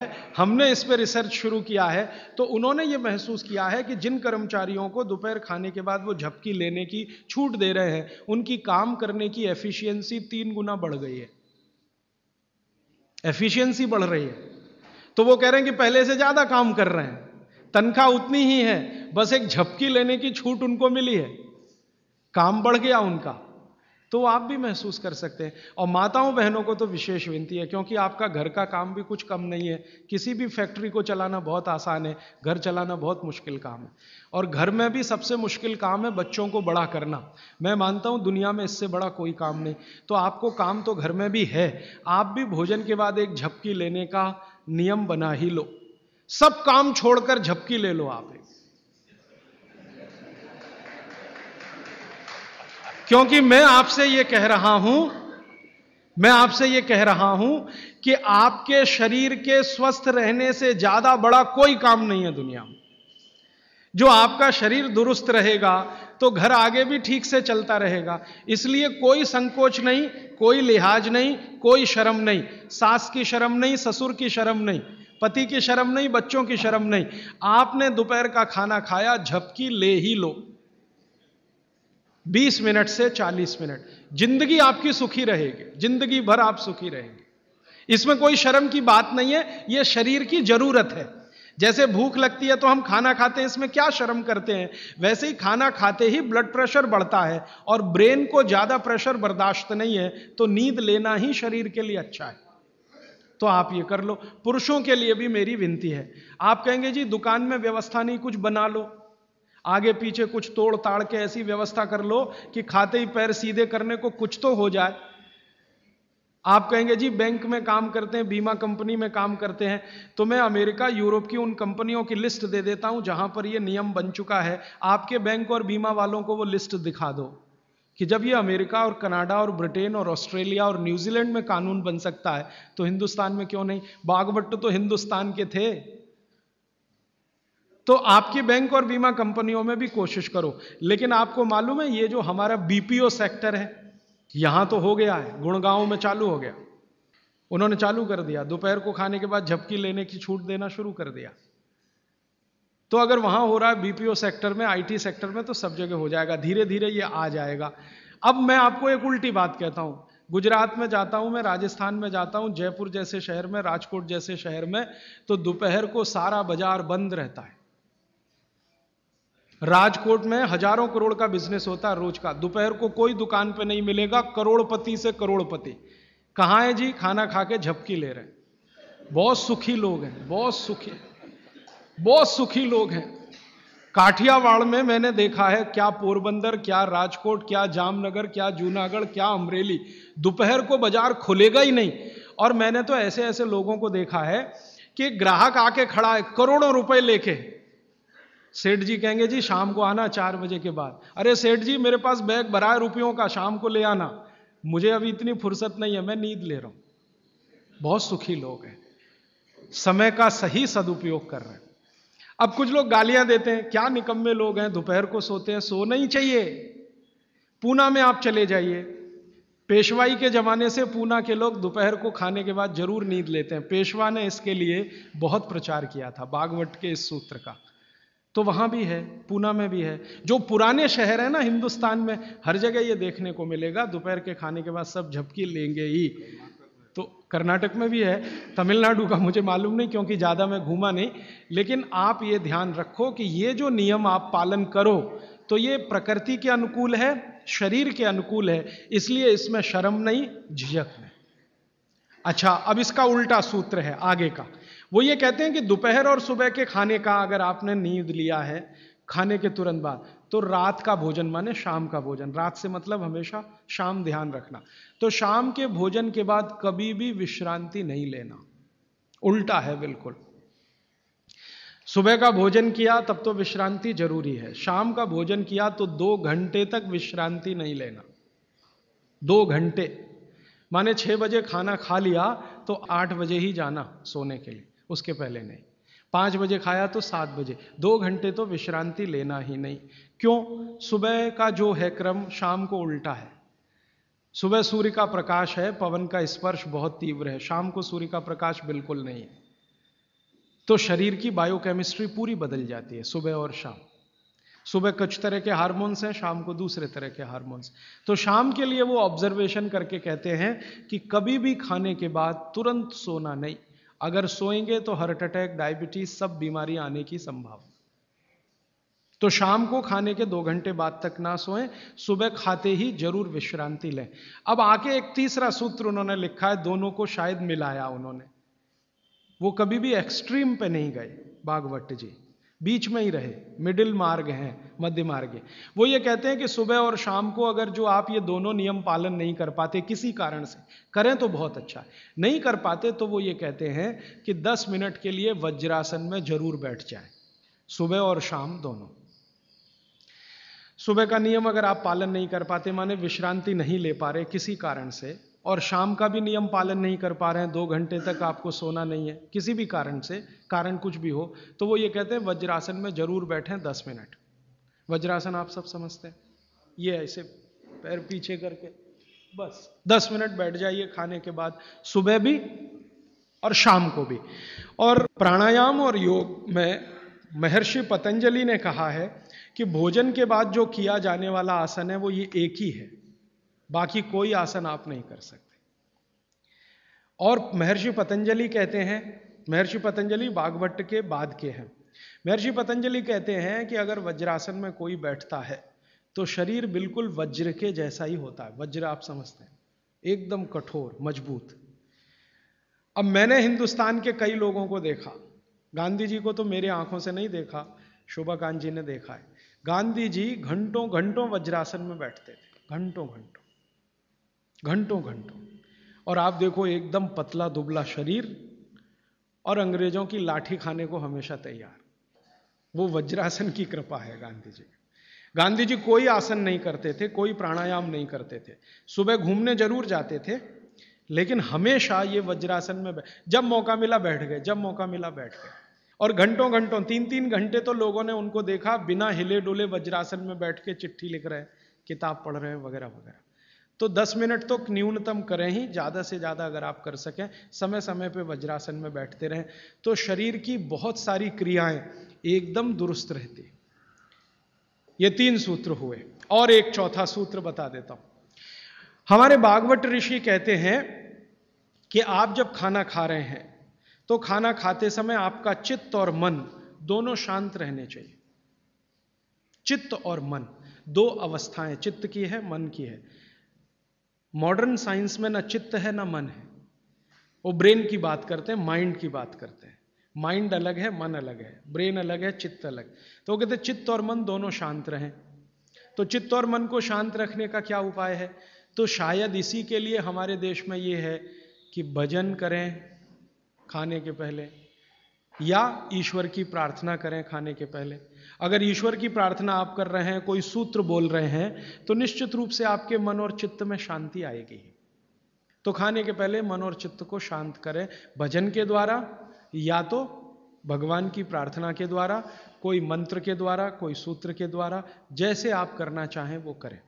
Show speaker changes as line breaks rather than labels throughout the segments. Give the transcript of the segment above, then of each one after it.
हमने इस पे रिसर्च शुरू किया है तो उन्होंने ये महसूस किया है कि जिन कर्मचारियों को दोपहर खाने के बाद वो झपकी लेने की छूट दे रहे हैं उनकी काम करने की एफिशिएंसी 3 गुना बढ़ गई है। एफिशिएंसी बढ़ रही है। तो वो कह रहे हैं कि पहले से ज्यादा काम कर रहे हैं, तनख्वाह उतनी ही है, बस एक झपकी लेने की छूट उनको मिली है, काम बढ़ गया उनका। तो आप भी महसूस कर सकते हैं। और माताओं बहनों को तो विशेष विनती है, क्योंकि आपका घर का काम भी कुछ कम नहीं है। किसी भी फैक्ट्री को चलाना बहुत आसान है, घर चलाना बहुत मुश्किल काम है। और घर में भी सबसे मुश्किल काम है बच्चों को बड़ा करना। मैं मानता हूं दुनिया में इससे बड़ा कोई काम नहीं। तो आपको काम तो घर में भी है, आप भी भोजन के बाद एक झपकी लेने का नियम बना ही लो। सब काम छोड़कर झपकी ले लो आप। क्योंकि मैं आपसे यह कह रहा हूं कि आपके शरीर के स्वस्थ रहने से ज्यादा बड़ा कोई काम नहीं है दुनिया में। जो आपका शरीर दुरुस्त रहेगा तो घर आगे भी ठीक से चलता रहेगा। इसलिए कोई संकोच नहीं, कोई लिहाज नहीं, कोई शर्म नहीं। सास की शर्म नहीं, ससुर की शर्म नहीं, पति की शर्म नहीं, बच्चों की शर्म नहीं। आपने दोपहर का खाना खाया, झपकी ले ही लो। 20 मिनट से 40 मिनट, जिंदगी आपकी सुखी रहेगी, जिंदगी भर आप सुखी रहेंगे। इसमें कोई शर्म की बात नहीं है, यह शरीर की जरूरत है। जैसे भूख लगती है तो हम खाना खाते हैं, इसमें क्या शर्म करते हैं। वैसे ही खाना खाते ही ब्लड प्रेशर बढ़ता है और ब्रेन को ज्यादा प्रेशर बर्दाश्त नहीं है, तो नींद लेना ही शरीर के लिए अच्छा है। तो आप ये कर लो। पुरुषों के लिए भी मेरी विनती है। आप कहेंगे जी दुकान में व्यवस्था नहीं, कुछ बना लो, आगे पीछे कुछ तोड़ ताड़ के ऐसी व्यवस्था कर लो कि खाते ही पैर सीधे करने को कुछ तो हो जाए। आप कहेंगे जी बैंक में काम करते हैं, बीमा कंपनी में काम करते हैं, तो मैं अमेरिका यूरोप की उन कंपनियों की लिस्ट दे देता हूं जहां पर यह नियम बन चुका है। आपके बैंक और बीमा वालों को वो लिस्ट दिखा दो कि जब ये अमेरिका और कनाडा और ब्रिटेन और ऑस्ट्रेलिया और न्यूजीलैंड में कानून बन सकता है तो हिंदुस्तान में क्यों नहीं। बागवट तो हिंदुस्तान के थे। तो आपकी बैंक और बीमा कंपनियों में भी कोशिश करो। लेकिन आपको मालूम है ये जो हमारा बीपीओ सेक्टर है, यहां तो हो गया है, गुड़गांव में चालू हो गया। उन्होंने चालू कर दिया, दोपहर को खाने के बाद झपकी लेने की छूट देना शुरू कर दिया। तो अगर वहां हो रहा है बीपीओ सेक्टर में, आईटी सेक्टर में, तो सब जगह हो जाएगा। धीरे धीरे ये आ जाएगा। अब मैं आपको एक उल्टी बात कहता हूं। गुजरात में जाता हूं मैं, राजस्थान में जाता हूं, जयपुर जैसे शहर में, राजकोट जैसे शहर में, तो दोपहर को सारा बाजार बंद रहता है। राजकोट में हजारों करोड़ का बिजनेस होता है रोज का। दोपहर को कोई दुकान पे नहीं मिलेगा, करोड़पति से करोड़पति। कहां है जी? खाना खा के झपकी ले रहे हैं। बहुत सुखी लोग हैं, बहुत सुखी लोग हैं। काठियावाड़ में मैंने देखा है, क्या पोरबंदर, क्या राजकोट, क्या जामनगर, क्या जूनागढ़, क्या अमरेली, दोपहर को बाजार खुलेगा ही नहीं। और मैंने तो ऐसे ऐसे लोगों को देखा है कि ग्राहक आके खड़ा है करोड़ों रुपए लेके। सेठ जी कहेंगे जी शाम को आना 4 बजे के बाद। अरे सेठ जी मेरे पास बैग भरा है रुपयों का, शाम को ले आना, मुझे अभी इतनी फुर्सत नहीं है, मैं नींद ले रहा हूं। बहुत सुखी लोग हैं, समय का सही सदुपयोग कर रहे हैं। अब कुछ लोग गालियां देते हैं, क्या निकम्मे लोग हैं, दोपहर को सोते हैं। सोना ही चाहिए। पूना में आप चले जाइए, पेशवाई के जमाने से पूना के लोग दोपहर को खाने के बाद जरूर नींद लेते हैं। पेशवा ने इसके लिए बहुत प्रचार किया था, बागवट के इस सूत्र का। तो वहां भी है, पूना में भी है। जो पुराने शहर है ना हिंदुस्तान में, हर जगह ये देखने को मिलेगा, दोपहर के खाने के बाद सब झपकी लेंगे ही। तो कर्नाटक में भी है, तमिलनाडु का मुझे मालूम नहीं क्योंकि ज्यादा मैं घूमा नहीं। लेकिन आप ये ध्यान रखो कि ये जो नियम आप पालन करो तो ये प्रकृति के अनुकूल है, शरीर के अनुकूल है, इसलिए इसमें शर्म नहीं, झिझक नहीं। अच्छा, अब इसका उल्टा सूत्र है आगे का। वो ये कहते हैं कि दोपहर और सुबह के खाने का अगर आपने नींद लिया है खाने के तुरंत बाद, तो रात का भोजन माने शाम का भोजन, रात से मतलब हमेशा शाम, ध्यान रखना। तो शाम के भोजन के बाद कभी भी विश्रांति नहीं लेना, उल्टा है बिल्कुल। सुबह का भोजन किया तब तो विश्रांति जरूरी है, शाम का भोजन किया तो 2 घंटे तक विश्रांति नहीं लेना। 2 घंटे माने 6 बजे खाना खा लिया तो 8 बजे ही जाना सोने के लिए, उसके पहले नहीं। 5 बजे खाया तो 7 बजे, 2 घंटे तो विश्रांति लेना ही नहीं। क्यों? सुबह का जो है क्रम शाम को उल्टा है। सुबह सूर्य का प्रकाश है, पवन का स्पर्श बहुत तीव्र है, शाम को सूर्य का प्रकाश बिल्कुल नहीं है। तो शरीर की बायोकेमिस्ट्री पूरी बदल जाती है सुबह और शाम। सुबह कुछ तरह के हार्मोन्स हैं, शाम को दूसरे तरह के हार्मोन्स। तो शाम के लिए वो ऑब्जर्वेशन करके कहते हैं कि कभी भी खाने के बाद तुरंत सोना नहीं, अगर सोएंगे तो हार्ट अटैक, डायबिटीज, सब बीमारी आने की संभावना। तो शाम को खाने के 2 घंटे बाद तक ना सोएं, सुबह खाते ही जरूर विश्रांति लें। अब आके एक तीसरा सूत्र उन्होंने लिखा है, दोनों को शायद मिलाया उन्होंने, वो कभी भी एक्सट्रीम पे नहीं गए भागवत जी, बीच में ही रहे, मिडिल मार्ग हैं, मध्य मार्ग है। वो ये कहते हैं कि सुबह और शाम को अगर जो आप ये दोनों नियम पालन नहीं कर पाते किसी कारण से, करें तो बहुत अच्छा है, नहीं कर पाते तो वो ये कहते हैं कि 10 मिनट के लिए वज्रासन में जरूर बैठ जाएं, सुबह और शाम दोनों। सुबह का नियम अगर आप पालन नहीं कर पाते, माने विश्रांति नहीं ले पा रहे किसी कारण से, और शाम का भी नियम पालन नहीं कर पा रहे हैं, 2 घंटे तक आपको सोना नहीं है किसी भी कारण से, कारण कुछ भी हो, तो वो ये कहते हैं वज्रासन में जरूर बैठें 10 मिनट। वज्रासन आप सब समझते हैं, ये ऐसे पैर पीछे करके बस 10 मिनट बैठ जाइए खाने के बाद, सुबह भी और शाम को भी। और प्राणायाम और योग में महर्षि पतंजलि ने कहा है कि भोजन के बाद जो किया जाने वाला आसन है वो ये एक ही है, बाकी कोई आसन आप नहीं कर सकते। और महर्षि पतंजलि कहते हैं, महर्षि पतंजलि भागवत के बाद के हैं, महर्षि पतंजलि कहते हैं कि अगर वज्रासन में कोई बैठता है तो शरीर बिल्कुल वज्र के जैसा ही होता है। वज्र आप समझते हैं, एकदम कठोर मजबूत। अब मैंने हिंदुस्तान के कई लोगों को देखा, गांधी जी को तो मेरी आंखों से नहीं देखा, शोभाकांत जी ने देखा है। गांधी जी घंटों घंटों वज्रासन में बैठते थे, घंटों घंटों घंटों घंटों। और आप देखो एकदम पतला दुबला शरीर और अंग्रेजों की लाठी खाने को हमेशा तैयार। वो वज्रासन की कृपा है गांधी जी। गांधी जी कोई आसन नहीं करते थे, कोई प्राणायाम नहीं करते थे, सुबह घूमने जरूर जाते थे, लेकिन हमेशा ये वज्रासन में जब मौका मिला बैठ गए, जब मौका मिला बैठ गए। और घंटों घंटों 3-3 घंटे तो लोगों ने उनको देखा बिना हिले डुले वज्रासन में बैठ के चिट्ठी लिख रहे हैं, किताब पढ़ रहे हैं, वगैरह वगैरह। तो 10 मिनट तो न्यूनतम करें ही, ज्यादा से ज्यादा अगर आप कर सकें, समय समय पे वज्रासन में बैठते रहें, तो शरीर की बहुत सारी क्रियाएं एकदम दुरुस्त रहती। ये 3 सूत्र हुए, और एक चौथा सूत्र बता देता हूं। हमारे भागवत ऋषि कहते हैं कि आप जब खाना खा रहे हैं तो खाना खाते समय आपका चित्त और मन दोनों शांत रहने चाहिए। चित्त और मन 2 अवस्थाएं, चित्त की है, मन की है। मॉडर्न साइंस में ना चित्त है ना मन है, वो ब्रेन की बात करते हैं, माइंड की बात करते हैं। माइंड अलग है, मन अलग है, ब्रेन अलग है, चित्त अलग। तो वो कहते हैं चित्त और मन दोनों शांत रहें। तो चित्त और मन को शांत रखने का क्या उपाय है? तो शायद इसी के लिए हमारे देश में ये है कि भजन करें खाने के पहले, या ईश्वर की प्रार्थना करें खाने के पहले। अगर ईश्वर की प्रार्थना आप कर रहे हैं, कोई सूत्र बोल रहे हैं, तो निश्चित रूप से आपके मन और चित्त में शांति आएगी। तो खाने के पहले मन और चित्त को शांत करें, भजन के द्वारा या तो भगवान की प्रार्थना के द्वारा, कोई मंत्र के द्वारा, कोई सूत्र के द्वारा, जैसे आप करना चाहें वो करें।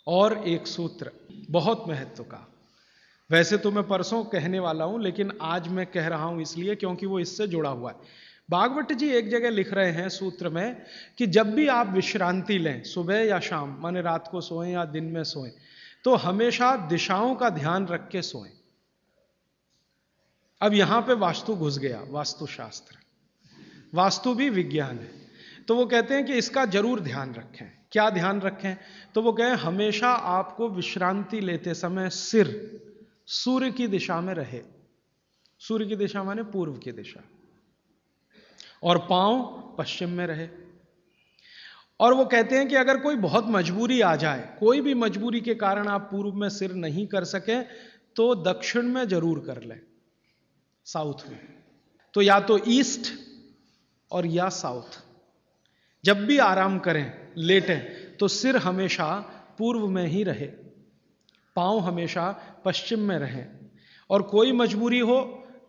और एक सूत्र बहुत महत्व का, वैसे तो मैं परसों कहने वाला हूं, लेकिन आज मैं कह रहा हूं इसलिए क्योंकि वो इससे जुड़ा हुआ है। भागवत जी एक जगह लिख रहे हैं सूत्र में कि जब भी आप विश्रांति लें, सुबह या शाम, माने रात को सोएं या दिन में सोएं, तो हमेशा दिशाओं का ध्यान रख के सोएं। अब यहां पे वास्तु घुस गया, वास्तुशास्त्र, वास्तु भी विज्ञान है। तो वो कहते हैं कि इसका जरूर ध्यान रखें। क्या ध्यान रखें? तो वो कहें हमेशा आपको विश्रांति लेते समय सिर सूर्य की दिशा में रहे। सूर्य की दिशा माने पूर्व की दिशा, और पांव पश्चिम में रहे। और वो कहते हैं कि अगर कोई बहुत मजबूरी आ जाए, कोई भी मजबूरी के कारण आप पूर्व में सिर नहीं कर सके, तो दक्षिण में जरूर कर लें, साउथ में। तो या तो ईस्ट और या साउथ। जब भी आराम करें, लेटें, तो सिर हमेशा पूर्व में ही रहे, पांव हमेशा पश्चिम में रहे। और कोई मजबूरी हो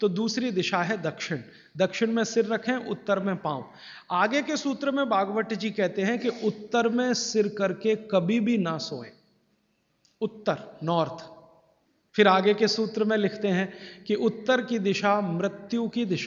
तो दूसरी दिशा है दक्षिण, दक्षिण में सिर रखें, उत्तर में पांव। आगे के सूत्र में भागवत जी कहते हैं कि उत्तर में सिर करके कभी भी ना सोएं, उत्तर, नॉर्थ। फिर आगे के सूत्र में लिखते हैं कि उत्तर की दिशा मृत्यु की दिशा